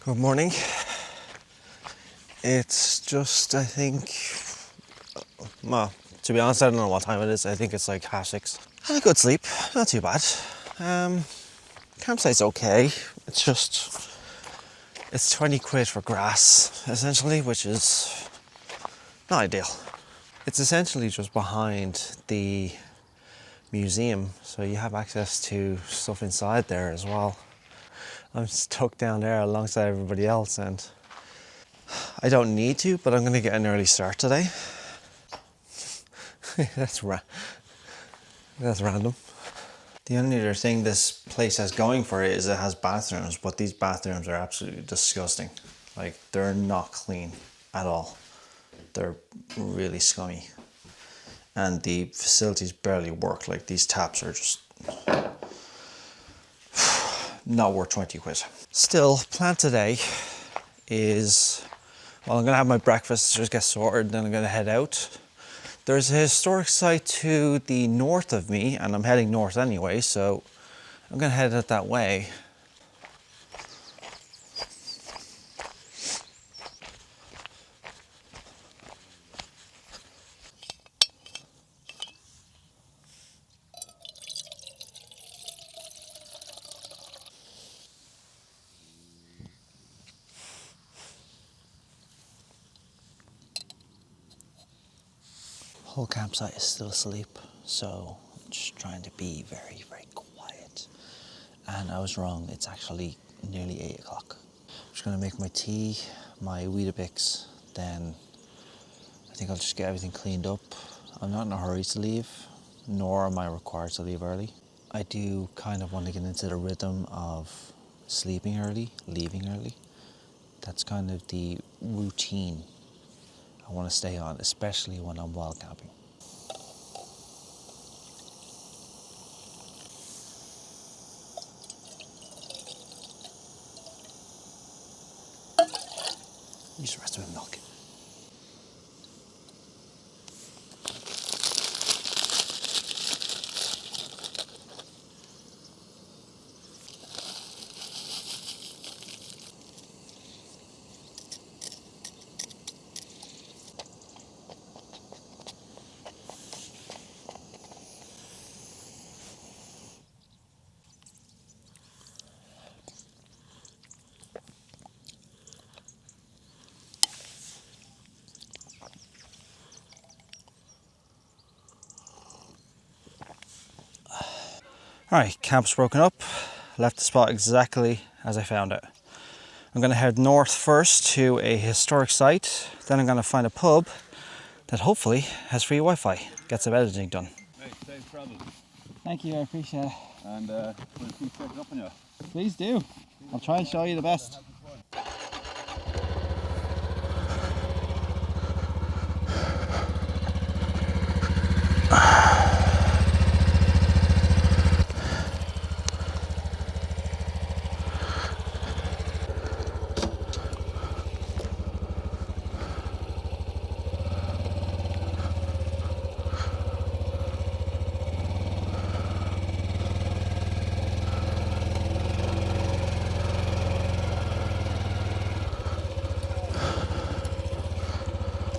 Good morning. It's just, I think, well, to be honest, I don't know what time it is. I think it's like 6:30. Had a good sleep, not too bad. Campsite's okay. It's just, it's 20 quid for grass, essentially, which is not ideal. It's essentially just behind the museum, so you have access to stuff inside there as well. I'm stuck down there alongside everybody else, and I don't need to, but I'm going to get an early start today. That's random. The only other thing this place has going for it is it has bathrooms, but these bathrooms are absolutely disgusting. Like, they're not clean at all. They're really scummy. And the facilities barely work. Like, these taps are just not worth 20 quid. Still, plan today is, well, I'm gonna have my breakfast, just get sorted, then I'm gonna head out. There's a historic site to the north of me, and I'm heading north anyway, so I'm gonna head out that way. Whole campsite is still asleep, so I'm just trying to be very, very quiet. And I was wrong, it's actually nearly 8 o'clock. I'm just gonna make my tea, my Weetabix, then I think I'll just get everything cleaned up. I'm not in a hurry to leave, nor am I required to leave early. I do kind of want to get into the rhythm of sleeping early, leaving early. That's kind of the routine I want to stay on, especially when I'm wild camping. Use the rest of the milk. Alright, camp's broken up. Left the spot exactly as I found it. I'm going to head north first to a historic site. Then I'm going to find a pub that hopefully has free Wi-Fi. Get some editing done. Right, safe travel. Thank you, I appreciate it. And we'll keep checking up on you. Please do. I'll try and show you the best.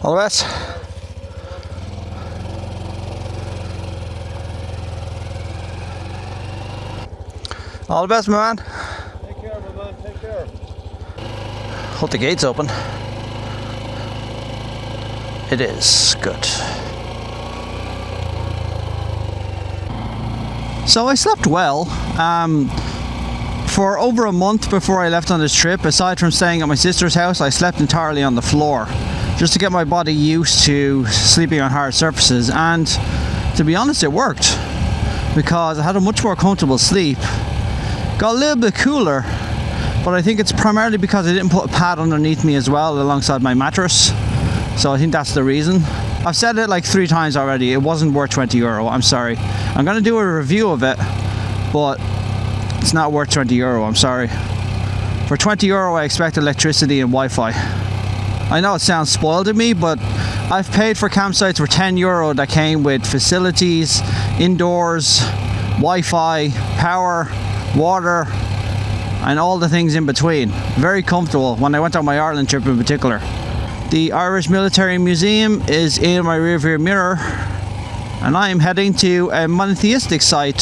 All the best. All the best, my man. Take care, my man. Take care. Hope the gate's open. It is. Good. So I slept well. For over a month before I left on this trip, aside from staying at my sister's house, I slept entirely on the floor, just to get my body used to sleeping on hard surfaces. And to be honest, it worked, because I had a much more comfortable sleep. Got a little bit cooler, but I think it's primarily because I didn't put a pad underneath me as well alongside my mattress. So I think that's the reason. I've said it like 3 times already, it wasn't worth €20, I'm sorry. I'm gonna do a review of it, but it's not worth €20, I'm sorry. For €20 I expect electricity and Wi-Fi. I know it sounds spoiled of me, but I've paid for campsites for €10 that came with facilities, indoors, Wi-Fi, power, water, and all the things in between. Very comfortable when I went on my Ireland trip in particular. The Irish Military Museum is in my rearview mirror, and I am heading to a monotheistic site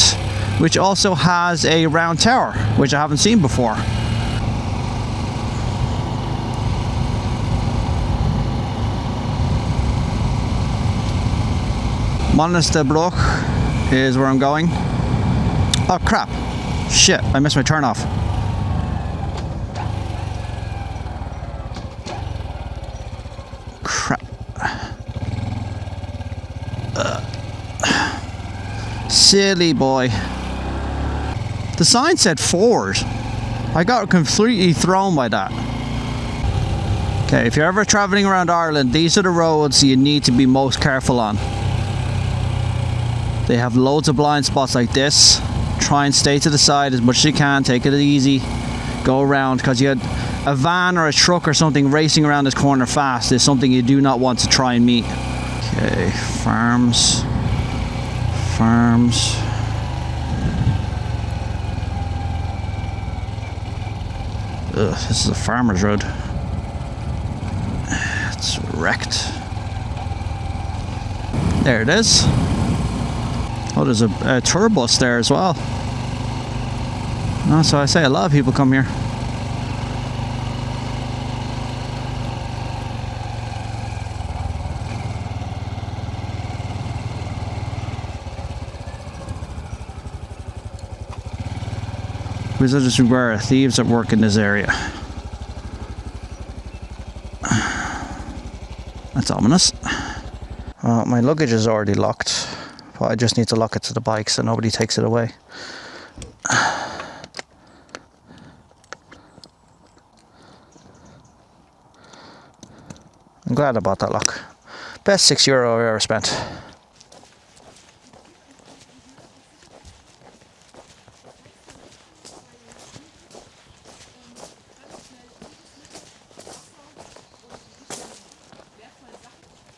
which also has a round tower, which I haven't seen before. Monasterboice is where I'm going. Oh crap, shit, I missed my turn off. Crap. Silly boy. The sign said forward. I got completely thrown by that. Okay, if you're ever traveling around Ireland, these are the roads you need to be most careful on. They have loads of blind spots like this. Try and stay to the side as much as you can, take it easy, go around, because you had a van or a truck or something racing around this corner fast is something you do not want to try and meet. Okay, farms. Ugh, this is a farmer's road. It's wrecked. There it is. Oh, there's a tour bus there as well. Oh, so I say a lot of people come here. Visitors beware, thieves at work in this area. That's ominous. My luggage is already locked, but I just need to lock it to the bike so nobody takes it away. I'm glad I bought that lock. Best €6 I've ever spent.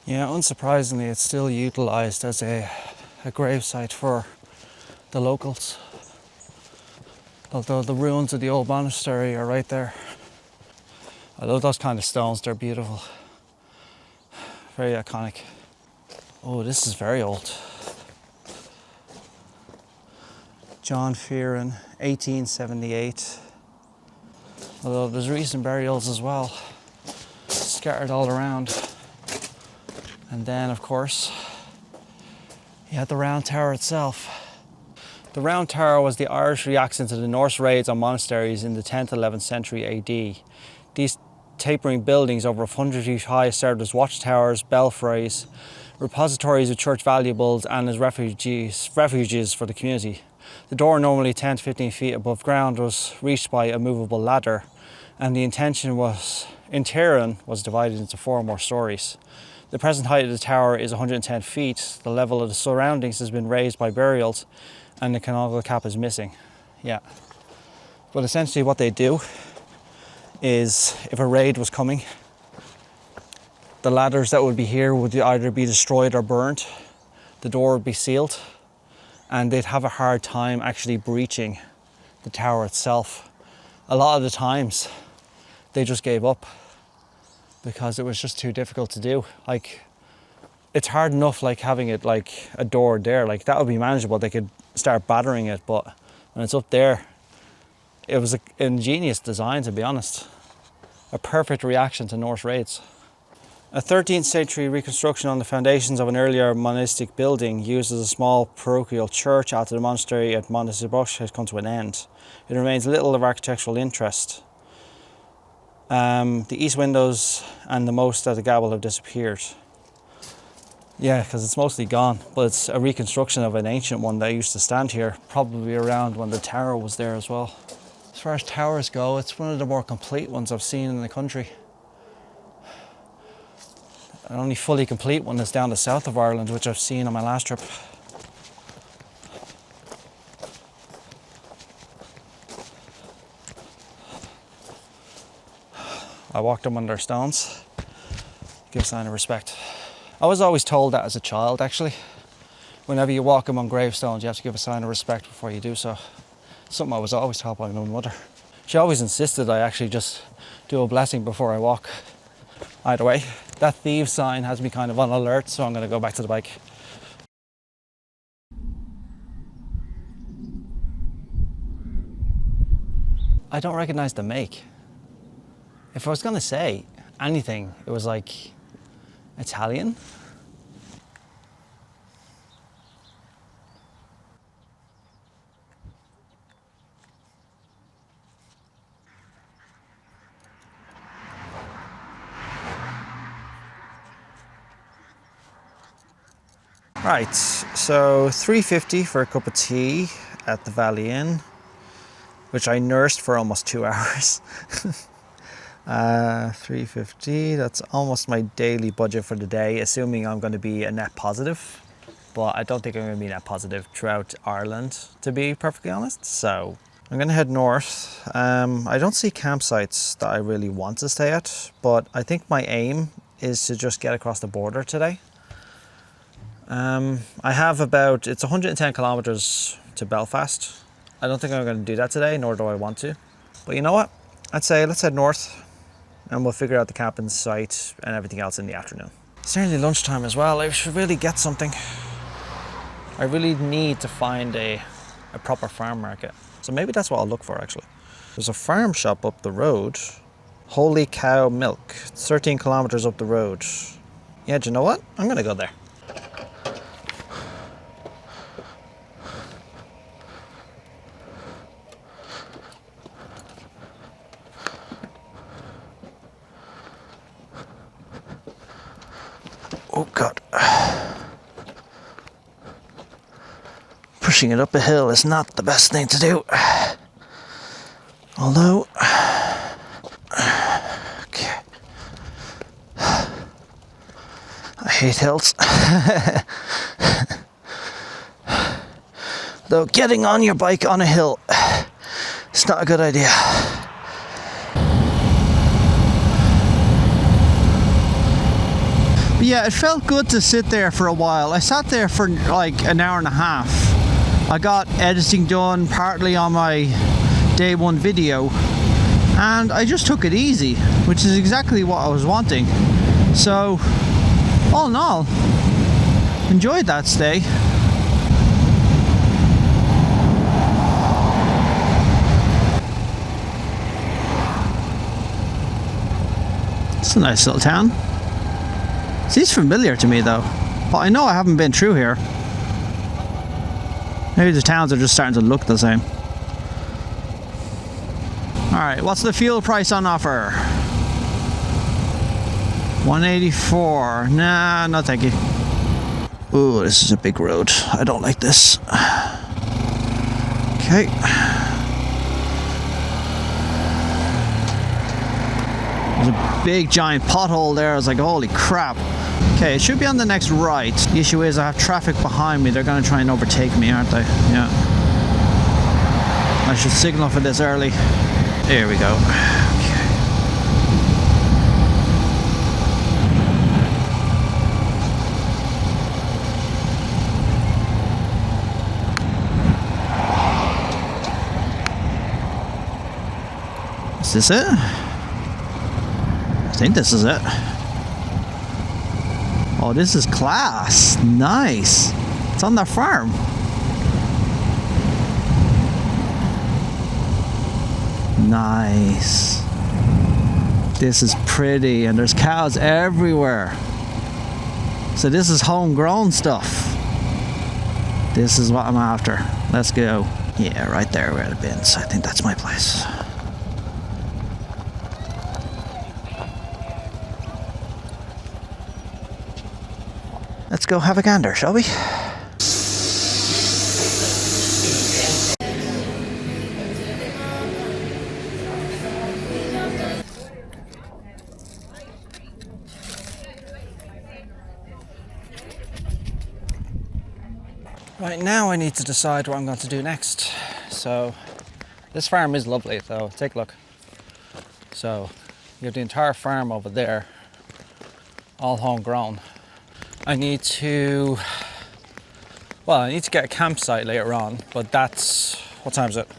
Yeah, unsurprisingly, it's still utilised as a gravesite for the locals. Although the ruins of the old monastery are right there. I love those kind of stones, they're beautiful. Very iconic. Oh, this is very old. John Fearon, 1878. Although there's recent burials as well, scattered all around. And then, of course, you had the Round Tower itself. The Round Tower was the Irish reaction to the Norse raids on monasteries in the 10th, 11th century AD. These tapering buildings over 100 feet high served as watchtowers, belfries, repositories of church valuables, and as refuges for the community. The door, normally 10 to 15 feet above ground, was reached by a movable ladder, and the interior was divided into 4 more stories. The present height of the tower is 110 feet. The level of the surroundings has been raised by burials, and the canonical cap is missing. Yeah. But essentially what they do is, if a raid was coming, the ladders that would be here would either be destroyed or burned. The door would be sealed, and they'd have a hard time actually breaching the tower itself. A lot of the times, they just gave up, because it was just too difficult to do. Like, it's hard enough like having it like a door there, like that would be manageable. They could start battering it, but when it's up there, it was an ingenious design, to be honest. A perfect reaction to Norse raids. A 13th century reconstruction on the foundations of an earlier monastic building used as a small parochial church after the monastery at Monasterboice has come to an end. It remains little of architectural interest. The east windows and the most at the gable have disappeared. Yeah, because it's mostly gone, but it's a reconstruction of an ancient one that used to stand here, probably around when the tower was there as well. As far as towers go, it's one of the more complete ones I've seen in the country. An only fully complete one is down the south of Ireland, which I've seen on my last trip. I walked them on their stones, give a sign of respect. I was always told that as a child, actually. Whenever you walk among gravestones, you have to give a sign of respect before you do so. Something I was always taught by my mother. She always insisted I actually just do a blessing before I walk. Either way, that thieves sign has me kind of on alert, so I'm going to go back to the bike. I don't recognize the make. If I was going to say anything, it was like Italian. Right, so $3.50 for a cup of tea at the Valley Inn, which I nursed for almost 2 hours. $3.50, that's almost my daily budget for the day, assuming I'm going to be a net positive. But I don't think I'm going to be net positive throughout Ireland, to be perfectly honest. So I'm going to head north. I don't see campsites that I really want to stay at, but I think my aim is to just get across the border today. I have it's 110 kilometers to Belfast. I don't think I'm going to do that today, nor do I want to. But you know what? I'd say let's head north and we'll figure out the camping site and everything else in the afternoon. It's nearly lunchtime as well. I should really get something. I really need to find a proper farm market. So maybe that's what I'll look for actually. There's a farm shop up the road. Holy Cow Milk. 13 kilometers up the road. Yeah, do you know what? I'm going to go there. Oh God. Pushing it up a hill is not the best thing to do. Although, okay. I hate hills. Though getting on your bike on a hill is not a good idea. Yeah, it felt good to sit there for a while. I sat there for like an hour and a half. I got editing done partly on my day one video, and I just took it easy, which is exactly what I was wanting. So, all in all, enjoyed that stay. It's a nice little town. Seems familiar to me though, but I know I haven't been through here. Maybe the towns are just starting to look the same. Alright, what's the fuel price on offer? $1.84. Nah, no thank you. Ooh, this is a big road. I don't like this. Okay. There's a big giant pothole there. I was like, holy crap. Okay, it should be on the next right. The issue is I have traffic behind me. They're going to try and overtake me, aren't they? Yeah. I should signal for this early. Here we go. Okay. Is this it? I think this is it. Oh, this is class. Nice. It's on their farm. Nice. This is pretty, and there's cows everywhere. So this is homegrown stuff. This is what I'm after. Let's go. Yeah, right there where the bins. I think that's my place. Let's go have a gander, shall we? Right, now I need to decide what I'm going to do next. So, this farm is lovely though, take a look. So, you have the entire farm over there, all homegrown. I need to get a campsite later on, but that's, what time is it?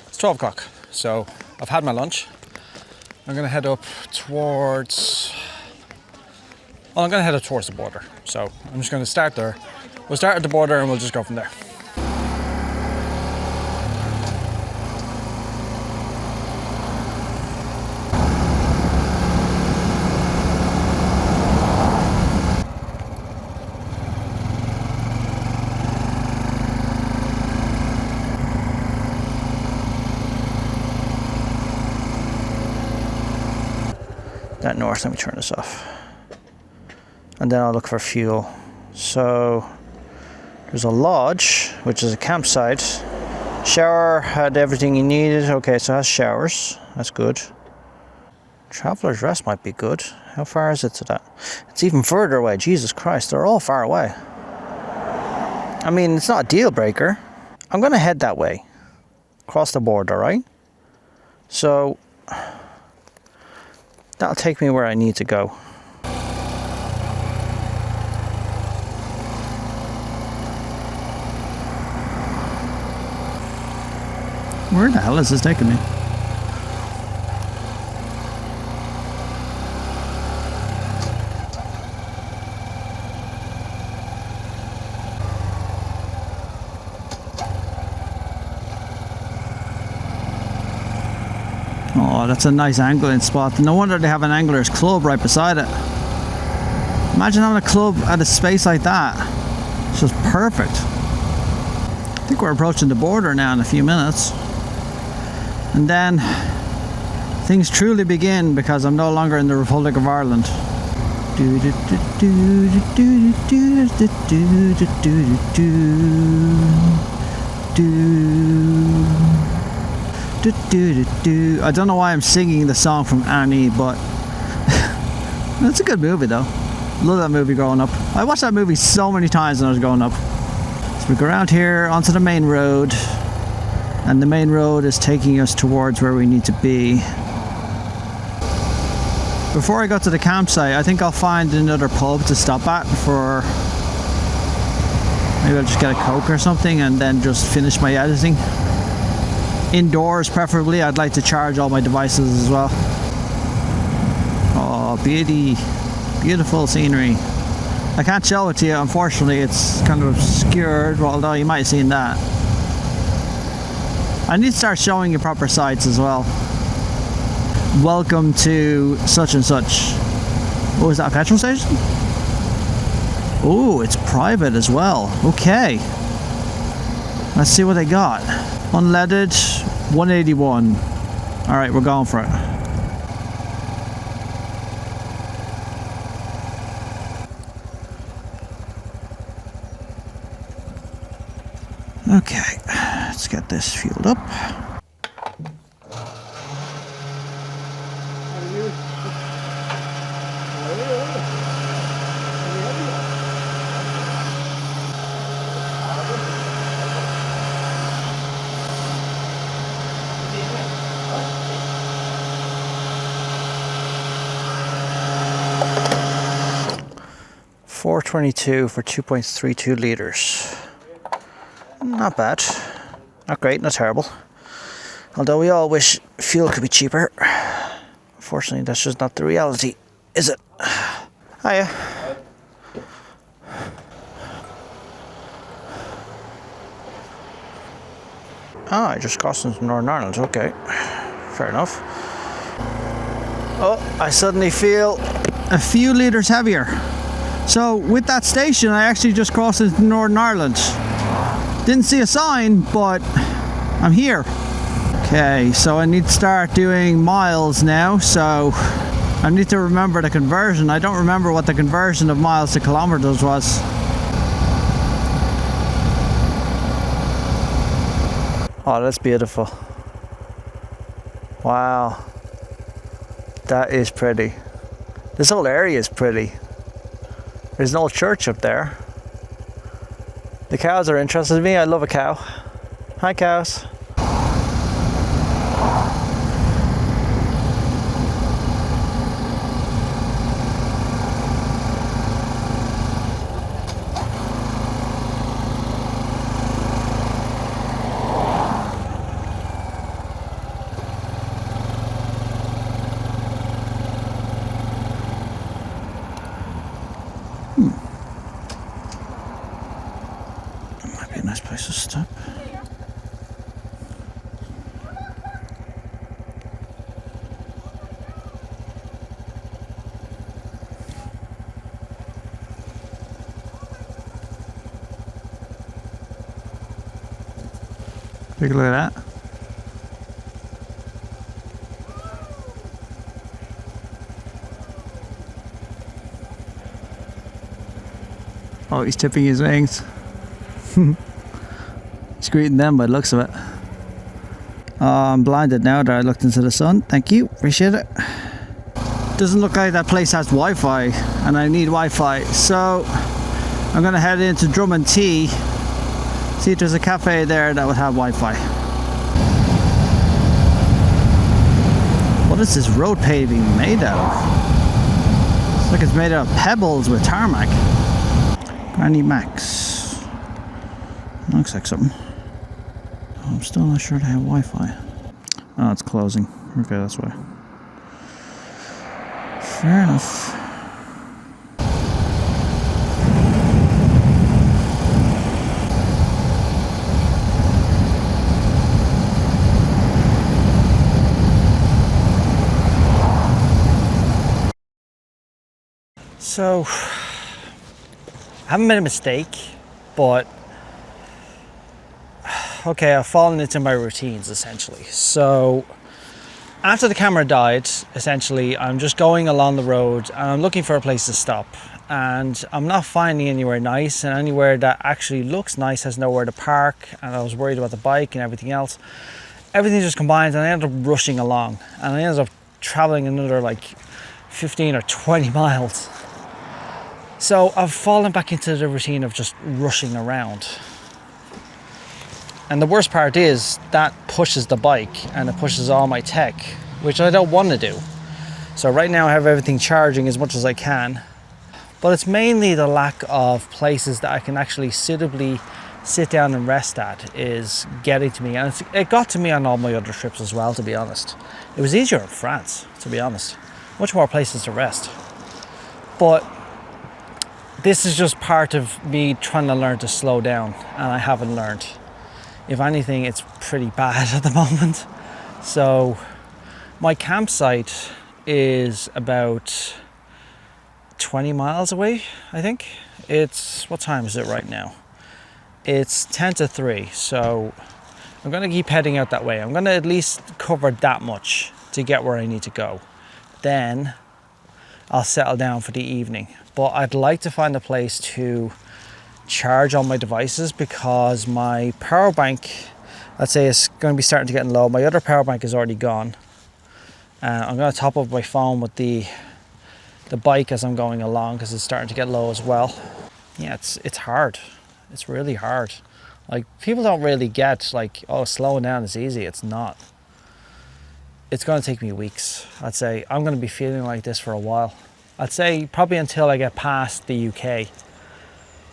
It's 12 o'clock. So I've had my lunch. I'm gonna head up towards, well, I'm gonna head up towards the border. So I'm just gonna start there. We'll start at the border and we'll just go from there. That north, let me turn this off. And then I'll look for fuel. So there's a lodge, which is a campsite. Shower had everything you needed. Okay, so it has showers. That's good. Traveler's Rest might be good. How far is it to that? It's even further away. Jesus Christ, they're all far away. I mean, it's not a deal breaker. I'm gonna head that way. Across the border, right? So that'll take me where I need to go. Where the hell is this taking me? Oh, that's a nice angling spot. No wonder they have an angler's club right beside it. Imagine having a club at a space like that. It's just perfect. I think we're approaching the border now in a few minutes. And then things truly begin because I'm no longer in the Republic of Ireland. I don't know why I'm singing the song from Annie, but it's a good movie though. Love that movie growing up. I watched that movie so many times when I was growing up. So we go around here onto the main road, and the main road is taking us towards where we need to be. Before I go to the campsite, I think I'll find another pub to stop at for, maybe I'll just get a Coke or something and then just finish my editing. Indoors preferably. I'd like to charge all my devices as well. Oh, beauty. Beautiful scenery. I can't show it to you, unfortunately. It's kind of obscured, although you might have seen that. I need to start showing you proper sites as well. Welcome to such and such. Oh, is that a petrol station? Oh, it's private as well. Okay. Let's see what they got. Unleaded, 181. Alright, we're going for it. Okay, let's get this fueled up. 422 for 2.32 litres. Not bad. Not great, not terrible. Although we all wish fuel could be cheaper. Unfortunately, that's just not the reality, is it? Hiya. Ah, I just crossed into Northern Ireland, okay. Fair enough. Oh, I suddenly feel a few litres heavier. So with that station, I actually just crossed into Northern Ireland. Didn't see a sign, but I'm here. Okay, so I need to start doing miles now, so I need to remember the conversion. I don't remember what the conversion of miles to kilometers was. Oh, that's beautiful. Wow. That is pretty. This whole area is pretty. There's an old church up there. The cows are interested in me. I love a cow. Hi, cows. Take a look at that. Oh, he's tipping his wings. He's greeting them by the looks of it. Oh, I'm blinded now that I looked into the sun. Thank you, appreciate it. Doesn't look like that place has Wi-Fi, and I need Wi-Fi, so I'm gonna head into Drummond Tea, see if there's a cafe there that would have Wi-Fi. What is this road paving made out of? It's like it's made out of pebbles with tarmac. Granny Max. Looks like something. I'm still not sure they have Wi-Fi. Oh, it's closing. Okay, that's why. Fair enough. So, I haven't made a mistake, but okay, I've fallen into my routines essentially. So, after the camera died, essentially, I'm just going along the road and I'm looking for a place to stop. And I'm not finding anywhere nice, and anywhere that actually looks nice has nowhere to park. And I was worried about the bike and everything else. Everything just combines, and I ended up rushing along. And I ended up traveling another like 15 or 20 miles. So I've fallen back into the routine of just rushing around. And the worst part is that pushes the bike and it pushes all my tech, which I don't want to do. So right now I have everything charging as much as I can, but it's mainly the lack of places that I can actually suitably sit down and rest at is getting to me. And it got to me on all my other trips as well, to be honest. It was easier in France, to be honest. Much more places to rest. But this is just part of me trying to learn to slow down, and I haven't learned. If anything, it's pretty bad at the moment. So my campsite is about 20 miles away, I think. What time is it right now? It's 10 to 3, so I'm gonna keep heading out that way. I'm gonna at least cover that much to get where I need to go. Then I'll settle down for the evening. But I'd like to find a place to charge all my devices, because my power bank, let's say, is going to be starting to get low. My other power bank is already gone. I'm going to top up my phone with the bike as I'm going along, because it's starting to get low as well. Yeah, it's hard. It's really hard. Like, people don't really get like, oh, slowing down is easy. It's not. It's going to take me weeks. I'd say I'm going to be feeling like this for a while. I'd say probably until I get past the UK,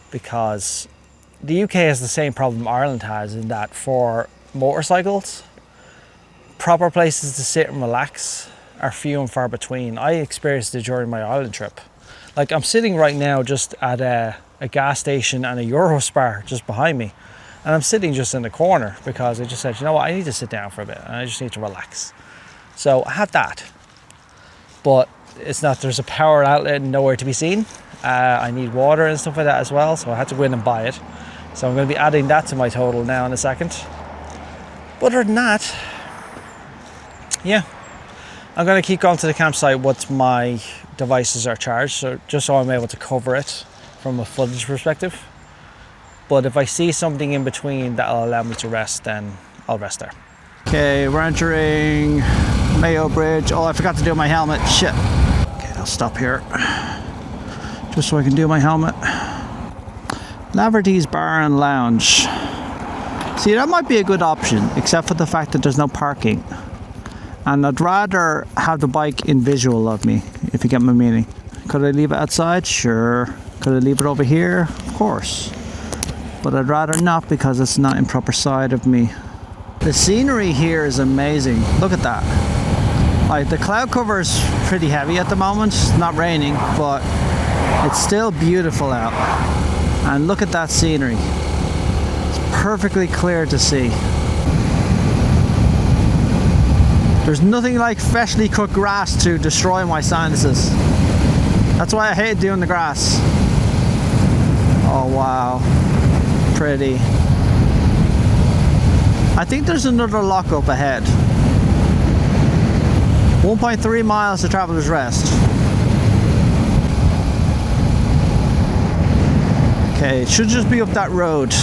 because the UK has the same problem Ireland has, in that for motorcycles, proper places to sit and relax are few and far between. I experienced it during my Ireland trip. Like, I'm sitting right now just at a gas station and a Eurospar just behind me, and I'm sitting just in the corner because I just said, you know what, I need to sit down for a bit and I just need to relax. So I have that, but it's not, there's a power outlet nowhere to be seen. I need water and stuff like that as well, so I had to go in and buy it. So I'm going to be adding that to my total now in a second. But other than that, yeah, I'm going to keep going to the campsite once my devices are charged, so just so I'm able to cover it from a footage perspective. But if I see something in between that'll allow me to rest, then I'll rest there. Okay, we're entering Mayo Bridge. Oh, I forgot to do my helmet. Shit. Okay, I'll stop here just so I can do my helmet. Laverty's Bar and Lounge. See, that might be a good option, except for the fact that there's no parking. And I'd rather have the bike in visual of me, if you get my meaning. Could I leave it outside? Sure. Could I leave it over here? Of course. But I'd rather not, because it's not in proper sight of me. The scenery here is amazing. Look at that. Like, the cloud cover is pretty heavy at the moment. It's not raining, but it's still beautiful out. And look at that scenery. It's perfectly clear to see. There's nothing like freshly cut grass to destroy my sinuses. That's why I hate doing the grass. Oh wow, pretty. I think there's another lock up ahead. 1.3 miles to Traveller's Rest. Okay, it should just be up that road.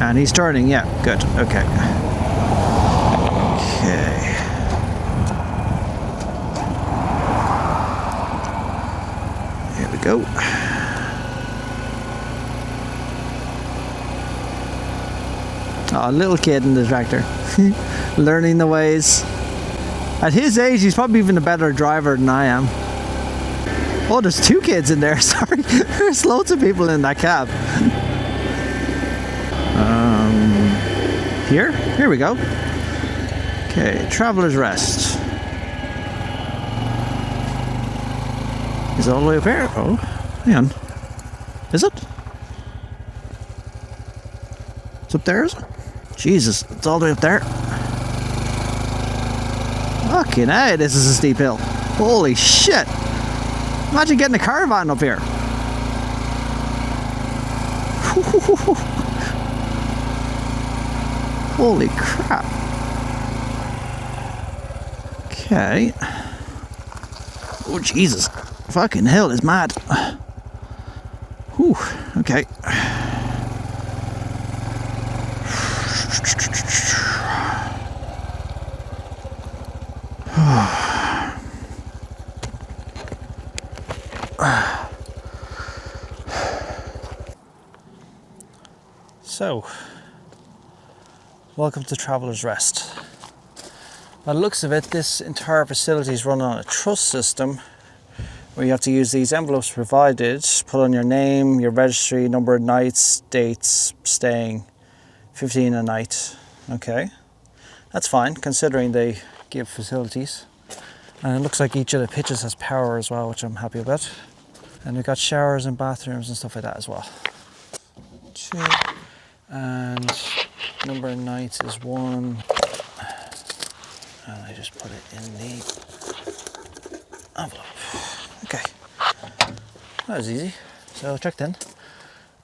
And he's turning, yeah, good, okay. Okay. Here we go. Oh, little kid in the tractor. Learning the ways. At his age, he's probably even a better driver than I am. Oh, there's two kids in there, sorry. There's loads of people in that cab. Here we go. Okay, Traveller's Rest. Is it all the way up here? Oh, hang on. Is it? It's up there, is it? Jesus, it's all the way up there. Fucking hey, this is a steep hill. Holy shit. Imagine getting a caravan up here. Holy crap. Okay. Oh Jesus. Fucking hell is mad. Whew. Okay. So, welcome to Traveller's Rest. By the looks of it, this entire facility is run on a truss system where you have to use these envelopes provided, put on your name, your registry, number of nights, dates, staying, 15 a night. Okay, that's fine considering they give facilities. And it looks like each of the pitches has power as well, which I'm happy about. And we've got showers and bathrooms and stuff like that as well. 2. And number of nights is 1. And I just put it in the envelope. Okay, that was easy. So checked in.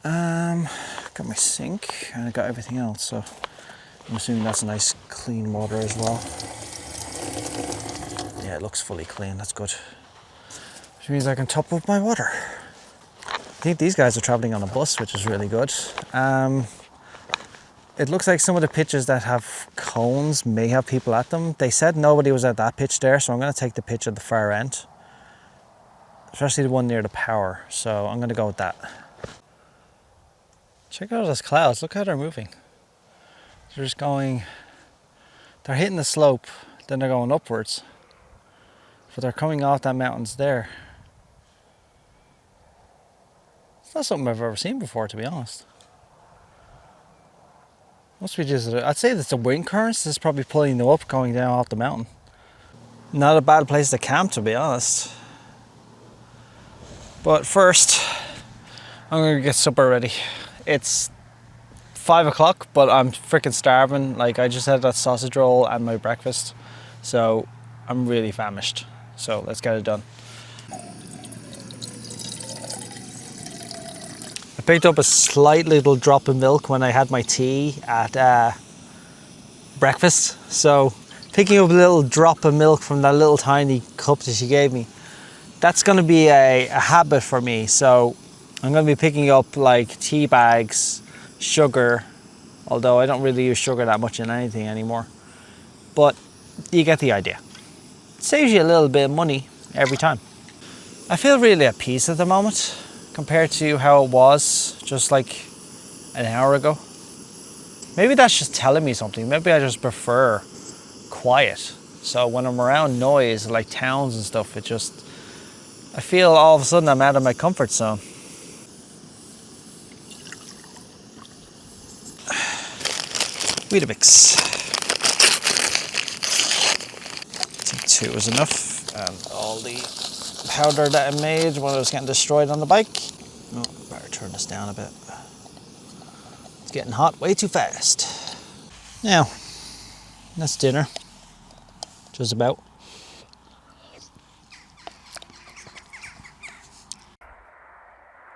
Got my sink and I got everything else. So I'm assuming that's a nice clean water as well. Yeah, it looks fully clean. That's good. Which means I can top up my water. I think these guys are traveling on a bus, which is really good. It looks like some of the pitches that have cones may have people at them. They said nobody was at that pitch there, so I'm going to take the pitch at the far end. Especially the one near the power, so I'm going to go with that. Check out those clouds, look how they're moving. They're just going, they're hitting the slope, then they're going upwards. But they're coming off that mountains there. It's not something I've ever seen before, to be honest. Must be just, I'd say that's the wind currents that's probably pulling them up, going down off the mountain. Not a bad place to camp, to be honest. But first, I'm gonna get supper ready. It's 5 o'clock, but I'm freaking starving. Like, I just had that sausage roll and my breakfast, so I'm really famished. So let's get it done. I picked up a slight little drop of milk when I had my tea at breakfast. So picking up a little drop of milk from that little tiny cup that she gave me, that's going to be a habit for me. So I'm going to be picking up like tea bags, sugar, although I don't really use sugar that much in anything anymore. But you get the idea. It saves you a little bit of money every time. I feel really at peace at the moment compared to how it was just like an hour ago. Maybe that's just telling me something. Maybe I just prefer quiet. So when I'm around noise, like towns and stuff, it just, I feel all of a sudden I'm out of my comfort zone. Weetabix. I think 2 was enough. And all the powder that I made when I was getting destroyed on the bike. Oh, better turn this down a bit. It's getting hot way too fast. Now, that's dinner. Just about.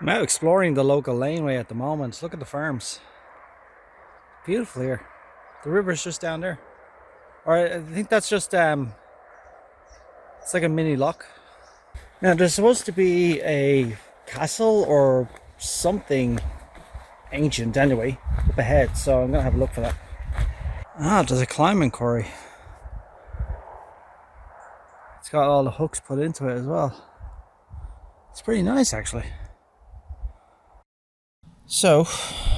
I'm out exploring the local laneway at the moment. Look at the farms. Beautiful here. The river's just down there. Or I think that's just it's like a mini lock. Now there's supposed to be a castle or something ancient anyway up ahead, so I'm gonna have a look for that. Ah, there's a climbing quarry. It's got all the hooks put into it as well. It's pretty nice actually. So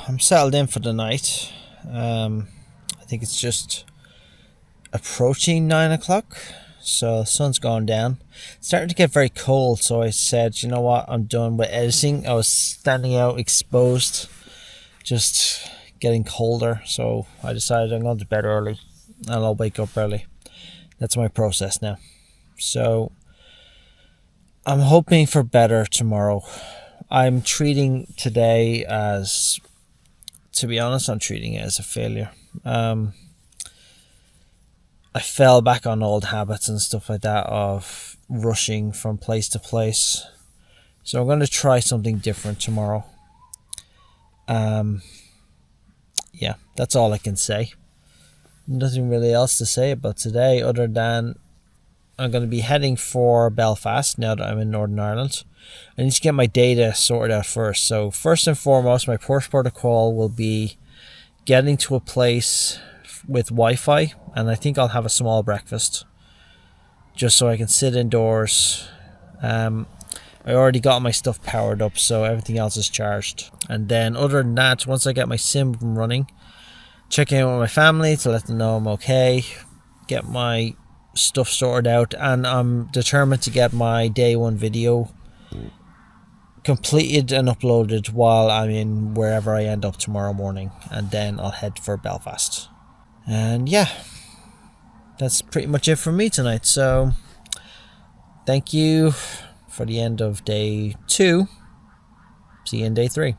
I'm settled in for the night. I think it's just approaching 9 o'clock, so the sun's gone down. It's starting to get very cold, so I said, you know what, I'm done with editing. I was standing out exposed, just getting colder, so I decided I'm going to bed early and I'll wake up early. That's my process now. So I'm hoping for better tomorrow. I'm treating today as, to be honest, I'm treating it as a failure. I fell back on old habits and stuff like that of rushing from place to place. So I'm going to try something different tomorrow. Yeah, that's all I can say. Nothing really else to say about today other than I'm going to be heading for Belfast now that I'm in Northern Ireland. I need to get my data sorted out first. So first and foremost, my first protocol will be getting to a place with Wi-Fi, and I think I'll have a small breakfast just so I can sit indoors. I already got my stuff powered up, so everything else is charged. And then other than that, once I get my sim running, checking in with my family to let them know I'm okay, get my stuff sorted out, and I'm determined to get my day one video completed and uploaded while I'm in wherever I end up tomorrow morning, and then I'll head for Belfast. And yeah, that's pretty much it from me tonight. So thank you for the end of day 2. See you in day 3.